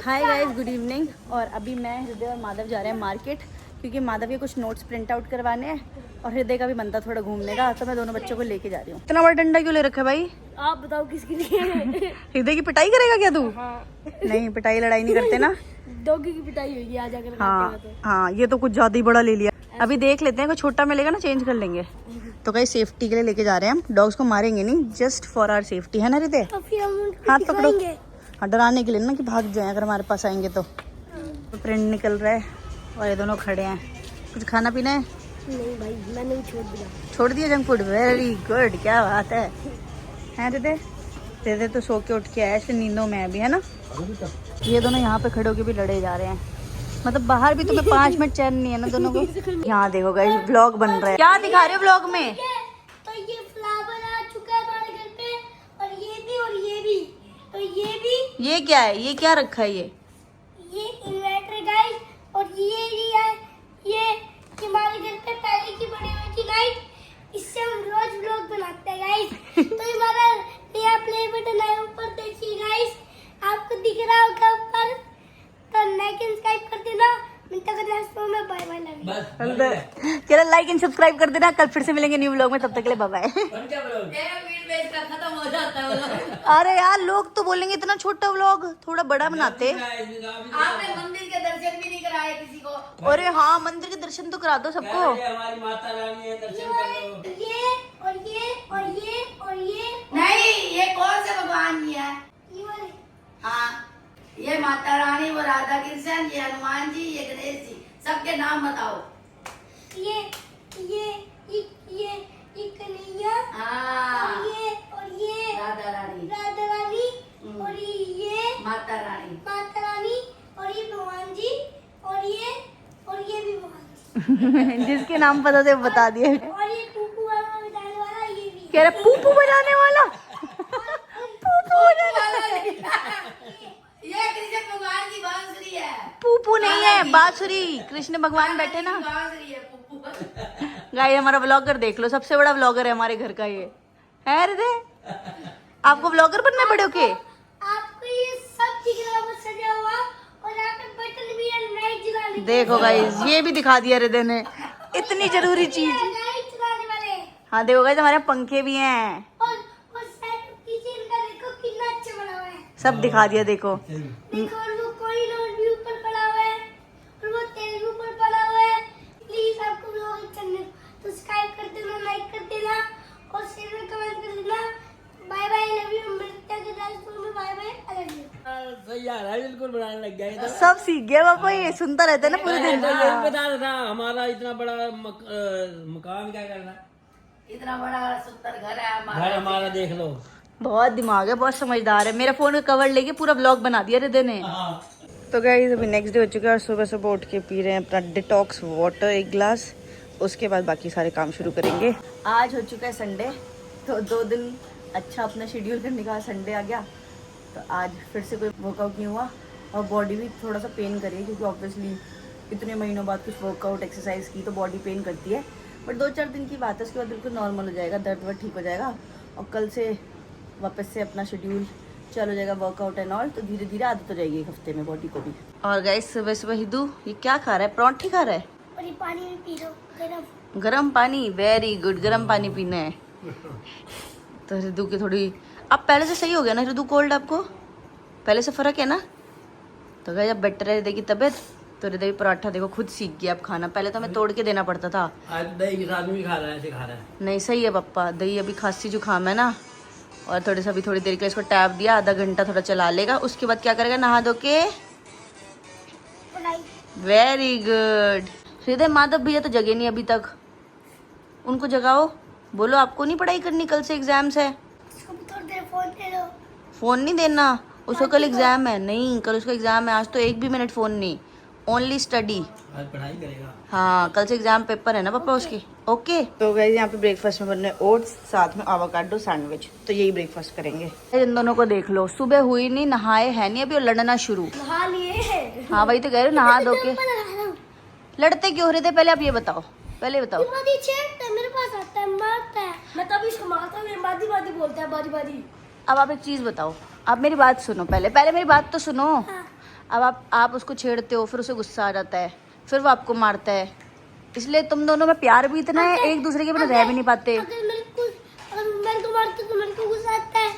Hi guys, good evening. और अभी मैं, हृदय और माधव जा रहे हैं मार्केट, क्योंकि माधव के कुछ नोट्स प्रिंट आउट करवाने हैं और हृदय का भी बनता थोड़ा घूमने का, तो मैं दोनों बच्चों को लेके जा रही हूँ। इतना बड़ा डंडा क्यों ले रखा है भाई? आप बताओ किसके लिए? हृदय की पिटाई करेगा क्या तू? हाँ। नहीं, पिटाई लड़ाई नहीं करते ना। डॉगी की पिटाई होगी आज अगर हाँ हाँ, ये तो कुछ ज्यादा ही बड़ा ले लिया। अभी देख लेते हैं, कोई छोटा मिलेगा ना चेंज कर लेंगे। तो कहीं सेफ्टी के लिए लेके जा रहे हैं हम। डॉग्स को मारेंगे नहीं, जस्ट फॉर आवर सेफ्टी, है ना हृदय? हाथ पकड़ो। हाँ, डराने के लिए ना, कि भाग जाए अगर हमारे पास आएंगे तो प्रिंट निकल रहा है और ये दोनों खड़े हैं। कुछ खाना पीना है? नहीं भाई, मैंने भी छोड़ दिया जंक फूड। वेरी गुड, क्या बात है। हैं हृदय? हृदय तो सो के उठ के आया ऐसे नींदों में अभी, है ना? ये दोनों यहाँ पे खड़े होके भी लड़े जा रहे हैं। मतलब बाहर भी तुम्हें 5 मिनट चैन नहीं है ना दोनों को। यहाँ देखो गाइस, व्लॉग बन रहा है। क्या दिखा रहे हो व्लॉग में? तो ये फ्लावर आ चुका है हमारे घर पे, और ये भी और ये भी, तो ये भी। ये क्या है? ये क्या रखा है? ये इन्वर्टर गाइस, और ये लिया है ये हमारे घर पे पहले की बड़ी हुई थी गाइस, इससे हम रोज व्लॉग बनाते हैं गाइस। तो हमारा नया प्ले बटन है ऊपर, देखिए गाइस, आपको दिख रहा होगा ऊपर, तो लाइक एंड सब्सक्राइब कर देना। मिलता है नेक्स्ट व्लॉग में, बाय बाय लव। चलो लाइक एंड सब्सक्राइब कर देना। कल फिर से मिलेंगे न्यू व्लॉग में, तब तक के लिए बाय बाय। अरे यार, लोग तो बोलेंगे इतना छोटा व्लॉग, थोड़ा बड़ा बनाते। आपने मंदिर के दर्शन भी नहीं कराए किसी को। अरे हाँ, मंदिर के दर्शन तो करा दो सबको। हमारी माता रानी है, दर्शन कर लो। ये और ये और ये और ये नहीं, ये कौन से भगवान जी है? ये वाले। हाँ, ये माता रानी, वो राधा कृष्ण, ये हनुमान जी, ये गणेश जी, सबके नाम बताओ। ये ये ये कन्हैया, हाँ, और ये राधा रानी, और ये माता रानी, और ये भगवान जी, और ये भी भगवान जी। जिसके नाम पता थे वो बता दिए। और ये कुकू वाला बजाने वाला ये भी कह रहा पूपू बजाने वाला। पूपू बजाने ये कृष्ण भगवान की बांसुरी है। पूपू नहीं है, बांसुरी। कृष्ण भगवान बैठे ना। बांसुरी है पुप्पू। गाइस, हमारा व्लॉगर देख लो, सबसे बड़ा व्लॉगर है हमारे घर का ये। है हृदय? आपको व्लॉगर बनना पड़े के? आपको ये सब दिख रहा है सजा हुआ, और यहाँ पे बटन भी है लाइट जलाने के। देखो गाइस, ये भी दिखा दिया हृदय ने, इतनी जरूरी चीज। लाइट जलाने वाले। हाँ देखो गाइस, हमारे पंखे भी हैं। और साइड किचन का देखो कितना अच्छा बना हुआ है। सब दिखा दिया देखो। देखो, और वो कॉरिडोर भी ऊपर पड़ा हुआ है, और वो तेल भी ऊपर पड़ा हुआ है। प्लीज आपको व्लॉग अच्छा लगे तो सब्सक्राइब कर देना, लाइक कर देना, और शेयर में कमेंट कर देना। Bye bye, love you. मिलते हैं नेक्स्ट व्लॉग में। Bye bye, I love you. सही आ रहा है, बिल्कुल बनाने लग गया ये तो। सब सीख गया पापा, ये सुनता रहता है ना पूरे दिन। तो यही बता रहा था, हमारा इतना बड़ा मकान क्या करना, इतना बड़ा सुंदर घर है हमारा। घर हमारा देख लो। बहुत दिमाग है, बहुत समझदार है। मेरा फोन का कवर लेके पूरा व्लॉग बना दिया हृदय ने। हाँ। तो गाइस, अभी नेक्स्ट डे हो चुका है और सुबह सुबह उठ के पी रहे हैं अपना डिटॉक्स वाटर 1 गिलास। उसके बाद बाकी सारे काम शुरू करेंगे। आज हो चुका है संडे, तो 2 दिन अच्छा अपना शेड्यूल करने का संडे आ गया। तो आज फिर से कोई वर्कआउट नहीं हुआ और बॉडी भी थोड़ा सा पेन करी है, क्योंकि ऑब्वियसली इतने महीनों बाद कुछ वर्कआउट एक्सरसाइज की तो बॉडी पेन करती है। बट 2-4 दिन की बात है, उसके बाद बिल्कुल नॉर्मल हो जाएगा, दर्द वर्द ठीक हो जाएगा और कल से वापस से अपना शेड्यूल चालू हो जाएगा, वर्कआउट एंड ऑल। तो धीरे धीरे आदत हो जाएगी 1 हफ्ते में बॉडी को भी। और गाइस, सुबह सुबह हिदू ये क्या खा रहा है? परांठी खा रहा है। और ये पानी भी पी लो, गरम। गरम पानी, वेरी गुड, गरम पानी पीना है। तो हृदू की थोड़ी, अब पहले से सही हो गया ना हृदू? कोल्ड आपको पहले से फर्क है ना? तो गाइस, अब बेटर है हृदय की तबीयत। तो हृदय पराठा देखो खुद सीख गया अब खाना, पहले तो हमें तोड़ के देना पड़ता था। आज दही के साथ भी खा रहा है, ऐसे खा रहा है। नहीं, सही है पप्पा, दही अभी खांसी जुकाम है ना, और थोड़ी सा भी थोड़ी देर के लिए इसको टैप दिया, आधा घंटा थोड़ा चला लेगा। उसके बाद क्या करेगा? नहा धो के। Very good. हृदय, माधव भैया तो जगे नहीं अभी तक, उनको जगाओ, बोलो आपको नहीं पढ़ाई करनी, कल से एग्जाम्स है। इसको भी थोड़ी देर फोन दे दो। फोन नहीं देना उसको, कल एग्जाम है। नहीं, कल उसका एग्जाम है, आज तो 1 भी मिनट फोन नहीं, ओनली स्टडी। आज पढ़ाई करेगा। हाँ, कल से एग्जाम पेपर है ना पापा उसके। ओके। तो गाइस, यहाँ पे ब्रेकफास्ट में बनने ओट्स, साथ में एवोकाडो सैंडविच, तो यही ब्रेकफास्ट करेंगे। इन दोनों को देख लो, सुबह हुई नहीं, नहाए है नहीं अभी और लड़ना शुरू। नहा लिए है। हाँ वही तो कह रहे हो, नहा धो के लड़ते क्यों हो रहे थे? पहले आप ये बताओ, पहले बताओ। मेरे पास आता है, मारता है, मैं तभी इसको मारता हूँ, बादी बादी बोलता है, बादी बादी। अब आप एक चीज बताओ, आप मेरी बात सुनो, पहले मेरी बात तो सुनो। अब आप उसको छेड़ते हो, फिर उसे गुस्सा आ जाता है, फिर वो आपको मारता है। इसलिए तुम दोनों में प्यार भी इतना है, एक दूसरे के बिना रह भी नहीं पाते। अगर मैं को मारता तो मेरे को गुस्सा आता है,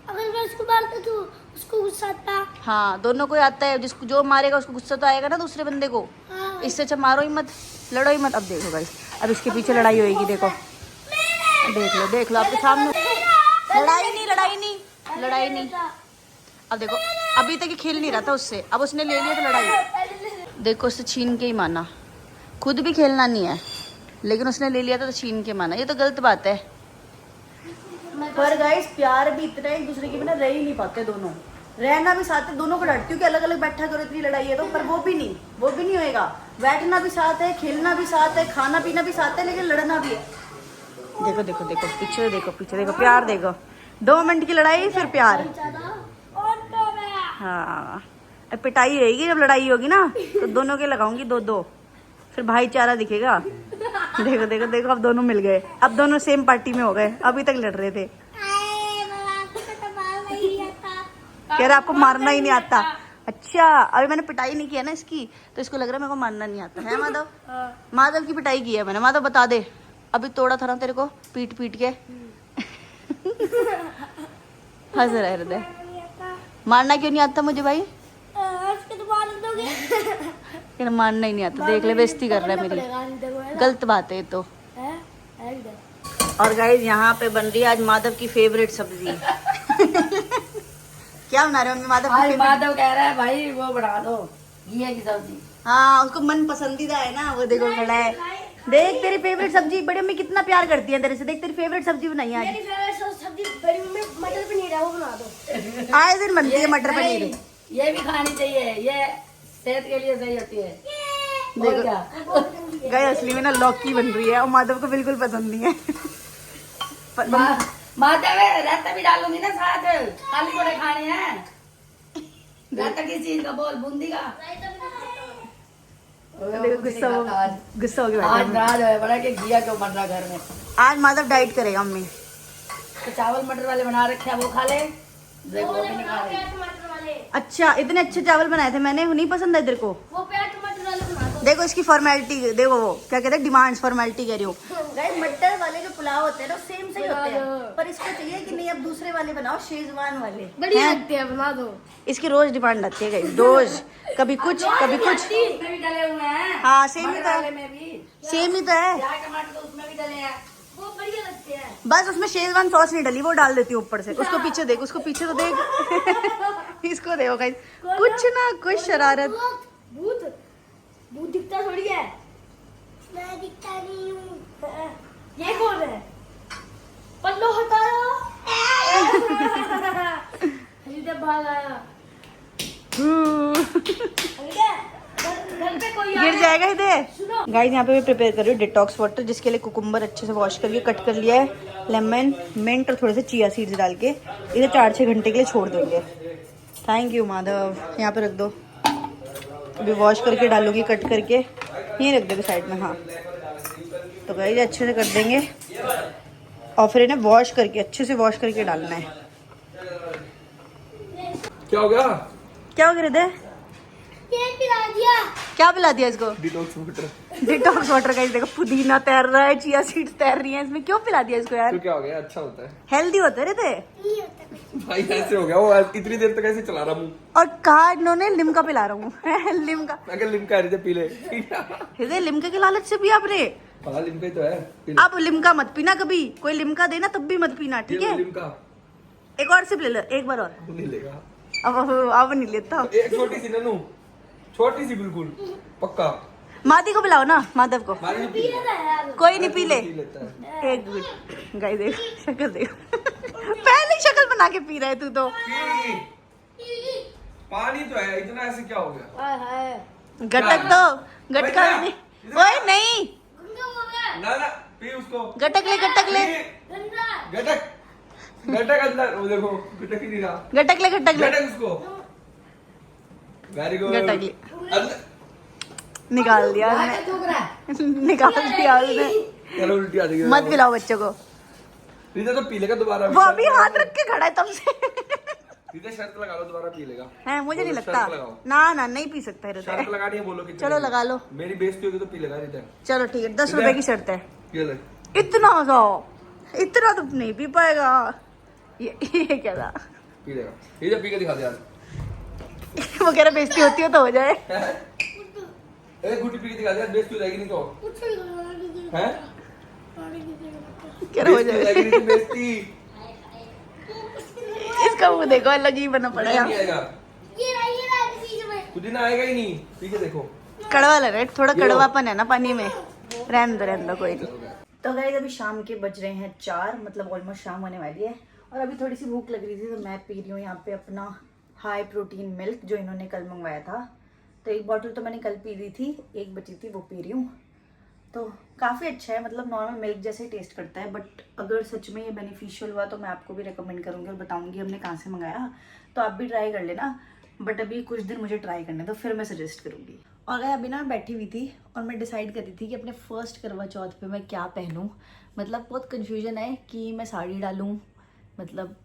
अगर मैं उसको मारता तो उसको गुस्सा आता है। हाँ, दोनों को आता है, जिसको जो मारेगा उसको गुस्सा तो आएगा ना दूसरे बंदे को। हाँ। इससे अच्छा मारो ही मत, लड़ो ही मत। अब देखो गाइस, अब इसके पीछे लड़ाई होएगी, देखो देख लो आपके सामने। लड़ाई नहीं। अब देखो, अभी तक ये खेल नहीं रहा था उससे, अब उसने ले लिया तो लड़ाई। देखो, उससे छीन के ही माना, खुद भी खेलना नहीं है लेकिन उसने ले लिया था तो छीन के माना, ये तो गलत बात है। पर गाइस, प्यार भी इतना एक दूसरे के बिना रह ही नहीं पाते दोनों। रहना भी साथ है, दोनों को डांटती हूँ कि अलग अलग बैठा करो, इतनी लड़ाई है तो, पर वो भी नहीं होएगा। बैठना भी साथ है, खेलना भी साथ है, खाना पीना भी साथ है, लेकिन लड़ना भी है। देखो पीछे देखो, प्यार देखो। 2 मिनट की लड़ाई, फिर प्यार। हाँ, अब पिटाई रहेगी, जब लड़ाई होगी ना तो दोनों के लगाऊंगी 2-2, फिर भाईचारा दिखेगा। देखो अब दोनों मिल गए, अब दोनों सेम पार्टी में हो गए, अभी तक लड़ रहे थे। कह रहा आपको मारना ही नहीं आता। अच्छा, अभी मैंने पिटाई नहीं किया ना इसकी, तो इसको लग रहा है मेरे को मारना नहीं आता है। माधव की पिटाई की है मैंने। माधव बता दे, अभी तोड़ा था ना तेरे को पीट के। हंस रहा है हृदय। मारना क्यों नहीं आता मुझे भाई? फिर मारना ही नहीं आता, देख ले बेइज्जती कर रहा है मेरी, गलत बात है ये तो। और गाइस, यहाँ पे बन रही है आज माधव की फेवरेट सब्जी। क्या बना रहे हो मम्मी? माधव कह रहा है भाई वो बना दो घिया की सब्जी। हाँ, उसको मन पसंदीदा है ना, वो देखो खड़ा है। देख, तेरी फेवरेट सब्जी, बड़ी मम्मी कितना प्यार करती है तेरे से। देख, तेरी फेवरेट सब्जी बनाई है आज। मेरी फेवरेट सब्जी बड़ी मम्मी मटर पनीर है, वो बना दो। आए दिन बनती है मटर पनीर। ये भी खानी चाहिए, ये सेहत के लिए सही होती है। देखो गाइस, असली में ना लौकी बन रही है और माधव को बिल्कुल पसंद नहीं है। माधव रायता भी डालूंगी ना साथ, खाली थोड़े खाने हैं। रायता किस चीज का बोल? बूंदी का। देखो गुस्सा हो गया। आज नाराज है बड़ा कि घिया क्यों बन रहा घर में। आज माधव डाइट करेगा मम्मी। तो चावल मटर वाले बना रखे हैं, वो खा ले। देखो वो भी नहीं खा रहे। अच्छा, इतने अच्छे चावल बनाए थे मैंने, नहीं पसंद है तेरे को? वो प्याज टमाटर वाले बना दो। देखो इसकी फॉर्मेलिटी देखो, वो क्या कहते हैं, डिमांड्स फॉर्मेलिटी कह रही हूँ। गाइस, मटर वाले जो पुलाव होते हैं ना सेम सही होते हैं, पर इसको चाहिए कि नहीं अब दूसरे वाले बनाओ, शेजवान वाले बढ़िया लगते हैं, बना दो। इसकी रोज डिमांड आती है गाइस, रोज, कभी कुछ कभी कुछ। उसमें भी डले हुए हैं। हाँ, सेम ही तो वाले है, में भी सेम ही तो है। प्याज टमाटर तो उसमें भी डले हैं। वो बढ़िया लगते हैं। बस उसमें शेजवान सॉस नहीं डली, वो डाल देती हूँ ऊपर से। उसको पीछे देख, उसको पीछे तो देख। इसको देखो गाइस, कुछ ना कुछ शरारत। भूत दिखता थोड़ी है। मैं दिखता नहीं हूँ। ये कौन है? पल्लो हटाओ। भाग आया। घर पे कोई गिर जाएगा इधर। गाइस, यहाँ पे मैं प्रिपेयर कर रही हूँ डिटॉक्स वाटर, जिसके लिए कुकुम्बर अच्छे से वॉश करके कट कर लिया है, लेमन, मिंट और थोड़े से चिया सीड्स डाल के इसे 4-6 घंटे के लिए छोड़ देंगे। Thank you Madhav. यहाँ पे रख दो, अभी वॉश करके डालूंगी कट करके, यहीं रख दोगे साइड में। हाँ, तो गाइस अच्छे से कर देंगे और फिर इन्हें वॉश करके, अच्छे से वॉश करके डालना है। क्या हो गया? क्या हो गया? ये पिला दिया। क्या पिला दिया इसको? Detox water. का देखो, पुदीना तैर रहा है, चिया सीड्स तैर रही हैं इसमें। क्यों पिला दिया इसको यार? तो क्या हो गया? अच्छा होता है, हेल्दी होते रहते। नहीं होता कुछ। भाई ऐसे हो गया वो, इतनी देर तक ऐसे चला रहा मुंह। और कहा इन्होंने लिमका पिला रहा हूँ। लिमका, मैं क्या लिमका है, पी ले। हृदय लिमका के लालच से पिया आपने। हाँ, लिमका ही तो है, पी ले। अब लिमका मत पीना कभी, कोई लिमका देना तब भी मत पीना, ठीक है? लिमका एक और सिप ले लो, एक बार और। नहीं लेगा अब नहीं लेता। एक छोटी सी ननू, छोटी सी बिल्कुल, पक्का। मादी को पिलाओ ना, माधव को। मारी पी ले। कोई नहीं पी ले। पी लेता है। एक मिनट गाइस, देख शक्ल देख। पहले शक्ल बना के पी रहा है तू तो। पानी तो है, इतना ऐसे क्या हो गया? गटक तो, गटका नहीं। ओए नहीं, ना ना, पी उसको। गटक ले, गटक ले, गटक गटक अंदर, वो देखो गटक ही नहीं रहा। गटक ले, गटक ले। गटक उसको। Very good. गटक ले, अंदर निकाल दिया क्या उसने, थूक रहा है? निकाल दिया उसने। चलो उल्टी आ जाएगी। मत पिलाओ बच्चों को। रीता तो पी लेगा दोबारा। वो अभी हाथ रख के खड़ा है तब से। सीधे शर्त लगा लो, दोबारा पी लेगा। है मुझे नहीं बोलो, लगता। शर्त लगाओ। ना नहीं पी सकता हृदय। शर्त लगानी है, बोलो कितने चलो की? लगा लो। मेरी बेइज्जती होगी तो पी लेगा रिटर्न। चलो ठीक है, 10 रुपए की शर्त है। ये ले। इतना इतना तो नहीं पी पाएगा। ये क्या था? पी लेगा। ये जब पी के दिखा दे यार। वो कह रहा बेइज्जती होती हो तो हो जाए। एक घुट्टी पी के दिखा दे यार, बेइज्जती हो जाएगी नहीं तो। कुछ नहीं करना दीदी। हैं? क्या हो बेइज्जती हो जाए? जाएगी नहीं तो बेइज्जती। इसका मुंह देखो, अलग ही बना पड़ा नहीं है। आएगा। ये रहा बीच में। कुछ दिन आएगा ही नहीं। पी के देखो। कड़वा लग रहा है, थोड़ा ये लो। कड़वापन है ना पानी में। रहने दो कोई नहीं। तो गाइस अभी शाम के बज रहे हैं 4, मतलब ऑलमोस्ट शाम होने वाली है। और अभी थोड़ी सी भूख लग रही थी तो मैं पी रही हूँ यहाँ पे अपना हाई प्रोटीन मिल्क जो इन्होंने कल मंगवाया था। तो एक बॉटल तो मैंने कल पी ली थी, एक बची थी वो पी रही हूँ। तो काफ़ी अच्छा है, मतलब नॉर्मल मिल्क जैसे ही टेस्ट करता है। बट अगर सच में ये बेनिफिशियल हुआ तो मैं आपको भी रिकमेंड करूँगी और बताऊँगी हमने कहाँ से मंगाया। तो आप भी ट्राई कर लेना, बट अभी कुछ दिन मुझे ट्राई करने तो फिर मैं सजेस्ट करूँगी। और अभी ना बैठी हुई थी और मैं डिसाइड कर रही थी कि अपने फर्स्ट करवा चौथ पे मैं क्या पहनूं। मतलब बहुत कन्फ्यूजन है कि मैं साड़ी डालूं, मतलब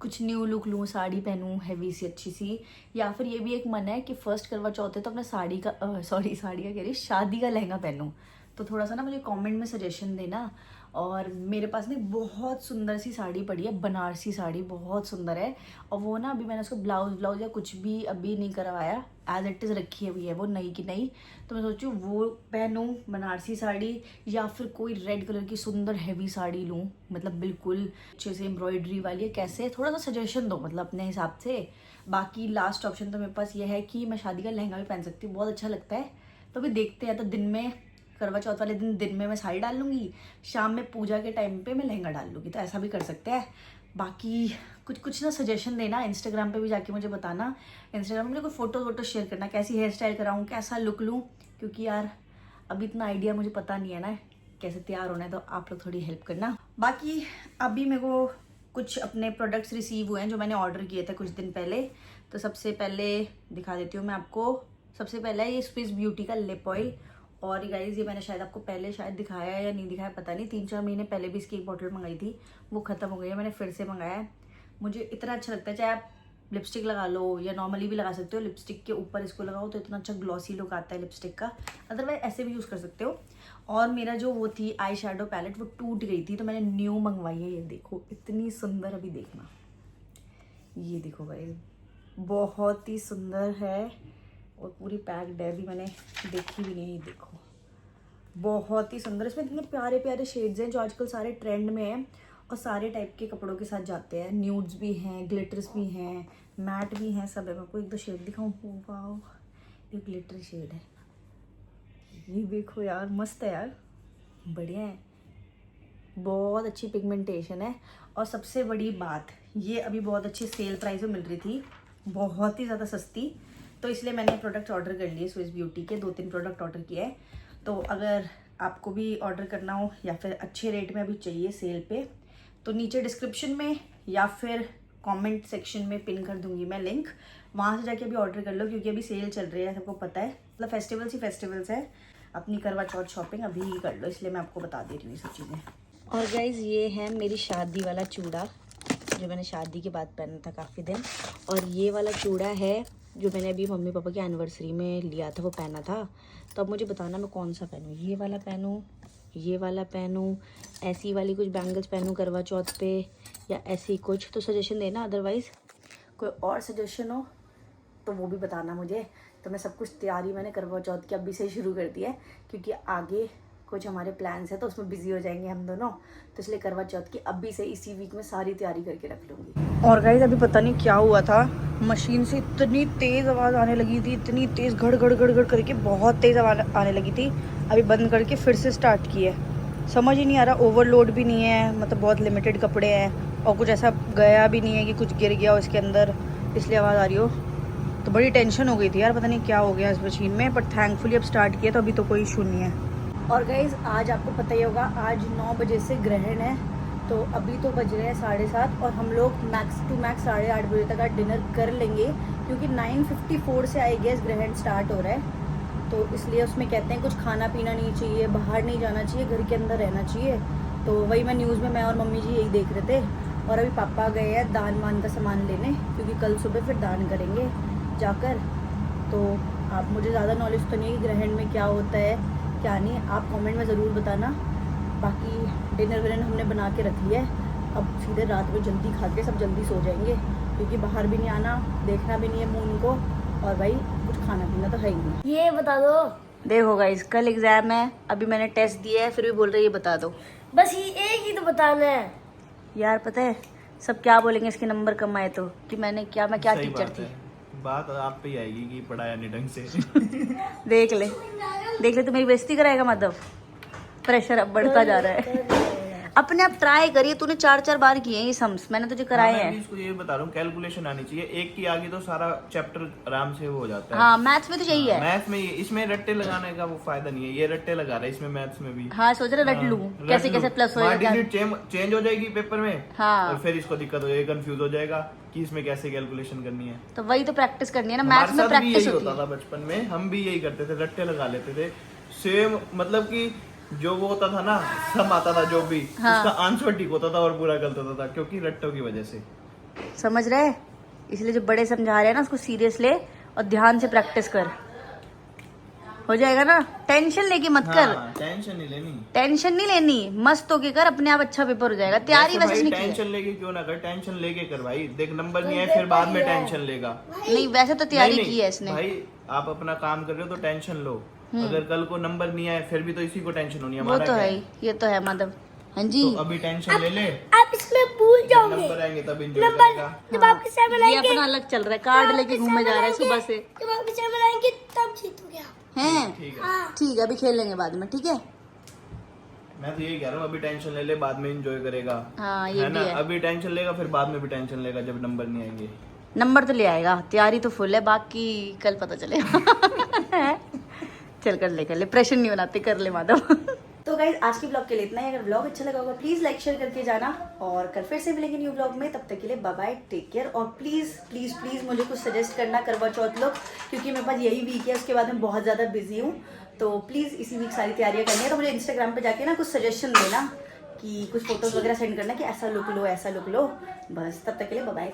कुछ न्यू लुक लूँ, साड़ी पहनूं हैवी सी अच्छी सी, या फिर ये भी एक मन है कि फर्स्ट करवा चौथ है तो अपने साड़ी का साड़ी का कह रही शादी का लहंगा पहनूं। तो थोड़ा सा ना मुझे कमेंट में सजेशन देना। और मेरे पास ना बहुत सुंदर सी साड़ी पड़ी है, बनारसी साड़ी बहुत सुंदर है। और वो ना अभी मैंने उसको ब्लाउज या कुछ भी अभी नहीं करवाया, एज इट इज़ रखी हुई है वो नई की नई। तो मैं सोचूँ वो पहनूं बनारसी साड़ी, या फिर कोई रेड कलर की सुंदर हैवी साड़ी लूँ, मतलब बिल्कुल अच्छे से एम्ब्रॉयडरी वाली है। कैसे थोड़ा सा सजेशन दो मतलब अपने हिसाब से। बाकी लास्ट ऑप्शन तो मेरे पास ये है कि मैं शादी का लहंगा भी पहन सकती हूँ, बहुत अच्छा लगता है। तो अभी देखते हैं। तो दिन में करवा चौथ वाले दिन में मैं साड़ी डाल लूँगी, शाम में पूजा के टाइम पे मैं लहंगा डाल लूँगी। तो ऐसा भी कर सकते हैं। बाकी कुछ ना सजेशन देना, इंस्टाग्राम पे भी जाके मुझे बताना। इंस्टाग्राम में मुझे कोई फोटो शेयर करना, कैसी हेयर स्टाइल कराऊँ, कैसा लुक लूँ, क्योंकि यार अभी इतना आइडिया मुझे पता नहीं है ना कैसे तैयार होना है। तो आप लोग थोड़ी हेल्प करना। बाकी अभी मेरे को कुछ अपने प्रोडक्ट्स रिसीव हुए हैं जो मैंने ऑर्डर किए थे कुछ दिन पहले। तो सबसे पहले दिखा देती हूँ मैं आपको। सबसे पहला है ये स्विस ब्यूटी का लिप ऑयल। और गाइज ये मैंने शायद आपको पहले शायद दिखाया है या नहीं दिखाया पता नहीं, 3-4 महीने पहले भी इसकी एक बॉटल मंगाई थी, वो ख़त्म हो गई है, मैंने फिर से मंगाया है। मुझे इतना अच्छा लगता है, चाहे आप लिपस्टिक लगा लो या नॉर्मली भी लगा सकते हो, लिपस्टिक के ऊपर इसको लगाओ तो इतना अच्छा ग्लॉसी लुक आता है लिपस्टिक का। अदरवाइज ऐसे भी यूज़ कर सकते हो। और मेरा जो वो थी आई शेडो पैलेट वो टूट गई थी तो मैंने न्यू मंगवाई है। ये देखो इतनी सुंदर, अभी देखना, ये देखो गाइस बहुत ही सुंदर है और पूरी पैक्ड है, अभी मैंने देखी भी नहीं। देखो बहुत ही सुंदर, इसमें इतने प्यारे प्यारे शेड्स हैं जो आजकल सारे ट्रेंड में हैं और सारे टाइप के कपड़ों के साथ जाते हैं। न्यूड्स भी हैं, ग्लिटर्स भी हैं, मैट भी हैं, सब है। मैं आपको एक दो शेड दिखाऊँ। वाओ ये ग्लिटर शेड है, ये देखो यार मस्त है यार, बढ़िया है, बहुत अच्छी पिगमेंटेशन है। और सबसे बड़ी बात, ये अभी बहुत अच्छी सेल प्राइस में मिल रही थी, बहुत ही ज़्यादा सस्ती। तो इसलिए मैंने प्रोडक्ट ऑर्डर कर लिए स्विस ब्यूटी के, 2-3 प्रोडक्ट ऑर्डर किए हैं। तो अगर आपको भी ऑर्डर करना हो या फिर अच्छे रेट में अभी चाहिए सेल पे, तो नीचे डिस्क्रिप्शन में या फिर कमेंट सेक्शन में पिन कर दूंगी मैं लिंक, वहाँ से जाके अभी ऑर्डर कर लो, क्योंकि अभी सेल चल रही है, सबको पता है। मतलब फेस्टिवल्स ही फेस्टिवल्स है, अपनी करवा चौथ शॉपिंग अभी ही कर लो, इसलिए मैं आपको बता दे रही हूँ ये सब चीज़ें। और गाइज ये है मेरी शादी वाला चूड़ा जो मैंने शादी के बाद पहना था काफ़ी दिन। और ये वाला चूड़ा है जो मैंने अभी मम्मी पापा की एनिवर्सरी में लिया था, वो पहना था। तो अब मुझे बताना मैं कौन सा पहनूँ, ये वाला पहनूँ, ये वाला पहनूँ, ऐसी वाली कुछ बैंगल्स पहनूँ करवा चौथ पे, या ऐसी कुछ। तो सजेशन देना, अदरवाइज़ कोई और सजेशन हो तो वो भी बताना मुझे। तो मैं सब कुछ तैयारी मैंने करवा चौथ की अभी से शुरू कर दी है, क्योंकि आगे कुछ हमारे प्लान्स है तो उसमें बिजी हो जाएंगे हम दोनों। तो इसलिए करवा चौथ की अभी से इसी वीक में सारी तैयारी करके रख लूँगी। और गाइस अभी पता नहीं क्या हुआ था, मशीन से इतनी तेज़ आवाज़ आने लगी थी, इतनी तेज़ घड़ घड़ घड़ घड़ करके बहुत तेज़ आवाज़ आने लगी थी। अभी बंद करके फिर से स्टार्ट की है, समझ ही नहीं आ रहा। ओवरलोड भी नहीं है, मतलब बहुत लिमिटेड कपड़े हैं और कुछ ऐसा गया भी नहीं है कि कुछ गिर गया हो इसके अंदर, इसलिए आवाज़ आ रही हो। तो बड़ी टेंशन हो गई थी यार, पता नहीं क्या हो गया इस मशीन में, बट थैंकफुली अब स्टार्ट किया तो अभी तो कोई इशू नहीं है। और गाइज़ आज आपको पता ही होगा, आज 9 बजे से ग्रहण है, तो अभी तो बज रहे हैं 7:30 और हम लोग मैक्स टू मैक्स 8:30 बजे तक आज डिनर कर लेंगे, क्योंकि 9:54 से आई गेस ग्रहण स्टार्ट हो रहा है। तो इसलिए उसमें कहते हैं कुछ खाना पीना नहीं चाहिए, बाहर नहीं जाना चाहिए, घर के अंदर रहना चाहिए। तो वही मैं न्यूज़ में मैं और मम्मी जी यही देख रहे थे और अभी पापा गए हैं दान मान का सामान लेने, क्योंकि कल सुबह फिर दान करेंगे जाकर। तो आप, मुझे ज़्यादा नॉलेज तो नहीं है कि ग्रहण में क्या होता है क्या नहीं, आप कमेंट में ज़रूर बताना। बाकी डिनर विनर हमने बना के रख लिया है, अब सीधे रात में जल्दी खा के सब जल्दी सो जाएंगे, क्योंकि बाहर भी नहीं आना, देखना भी नहीं है मून को, और भाई कुछ खाना पीना तो है ही नहीं। ये बता दो, देखो गाइस कल एग्जाम है, अभी मैंने टेस्ट दिया है, फिर भी बोल रहे ये बता दो। बस ये एक ही तो बताना है। यार पता है सब क्या बोलेंगे इसके नंबर कम आए तो, कि मैं क्या सही टीचर बात थी। है। बात आप पे ही आएगी कि पढ़ाया नहीं ढंग से। देख ले तू मेरी बेइज्जती कराएगा माधव, प्रेशर अब बढ़ता जा रहा है। अपने आप ट्राई करिए, तूने 4 बार किए हैं ये सम्स, मैंने तुझे कराए मैं हैं। भी इसको ये बता रहा हूँ, कैलकुलेशन आनी चाहिए, एक की आगे तो सारा चैप्टर आराम से वो हो जाता है। हाँ मैथ्स में तो यही है। मैथ्स में इसमें रट्टे लगाने का वो फायदा नहीं है, ये रट्टे लगा रहा है इसमें मैथ्स में भी। हाँ सोच रहे रट लूं, कैसे कैसे प्लस होएगा क्या। डिजिट चेंज हो जाएगी पेपर में, हाँ। और फिर इसको दिक्कत हो जाएगी, कंफ्यूज हो जाएगा कि इसमें कैसे कैलकुलेशन करनी है। तो वही तो प्रैक्टिस करनी है ना, हमारे मैथ्स में साथ भी प्रैक्टिस यही होती होता है। था बचपन में, हम भी यही करते थे, रट्टे लगा लेते थे सेम, मतलब कि जो वो होता था ना सम आता था जो भी, हाँ। उसका आंसर ठीक होता था और पूरा गलत होता था, क्योंकि रट्टों की वजह से। समझ रहे, इसलिए जो बड़े समझा रहे हैं ना उसको सीरियस ले और ध्यान से प्रैक्टिस कर, हो जाएगा ना। टेंशन लेके मत कर, टेंशन नहीं लेनी, टेंशन नहीं लेनी, मस्त होके कर, अपने आप अच्छा पेपर हो जाएगा। तैयारी वैसे भाई नहीं की है। टेंशन लेके क्यों ना कर, टेंशन लेके कर भाई, देख नंबर नहीं आए फिर बाद में टेंशन लेगा। नहीं वैसे तो तैयारी नहीं, की है इसने। भाई आप अपना काम कर रहे हो तो टेंशन लो, अगर कल को नंबर नहीं आए फिर भी तो इसी को टेंशन होनी है। वो हमारा तो क्या है ही, ये तो है माधव। हाँ जी तो अभी टेंशन ले ले, आप इसमें भूल जाओगे। नंबर आएंगे तब एंजॉय नंबर करेगा। जब आपके सामने ये आएंगे, अपना अलग चल रहा है, कार्ड लेके घूमे जा रहा है सुबह से। जब आपके सामने आएंगे तब जीतोगे आप। हैं ठीक है, हाँ ठीक है, अभी खेल लेंगे बाद में, ठीक है। मैं तो यही कह रहा हूँ, अभी टेंशन ले ले बाद में एंजॉय करेगा, हाँ ये है भी ना। है, अभी टेंशन लेगा फिर बाद में भी टेंशन लेगा जब नंबर नहीं आएंगे। नंबर तो ले आएगा, तैयारी तो फुल है, बाकी कल पता चलेगा। चल कर ले, प्रेशर नहीं बनाते, कर ले माधव। तो गाइज आज की ब्लॉग के लिए इतना ही। अगर ब्लॉग अच्छा लगा होगा प्लीज लाइक शेयर करके जाना, और कल फिर से मिलेंगे न्यू ब्लॉग में। तब तक के लिए बाय बाय, टेक केयर। और प्लीज प्लीज प्लीज मुझे कुछ सजेस्ट करना करवा चौथ लोग, क्योंकि मेरे पास यही वीक है, उसके बाद मैं बहुत ज्यादा बिजी हूँ। तो प्लीज इसी वीक सारी तैयारियां करनी है, तो मुझे इंस्टाग्राम पे जाके ना कुछ सजेशन देना, कि कुछ फोटोज वगैरह सेंड करना कि ऐसा लुक लो ऐसा लुक लो। बस तब तक के लिए बाय बाय।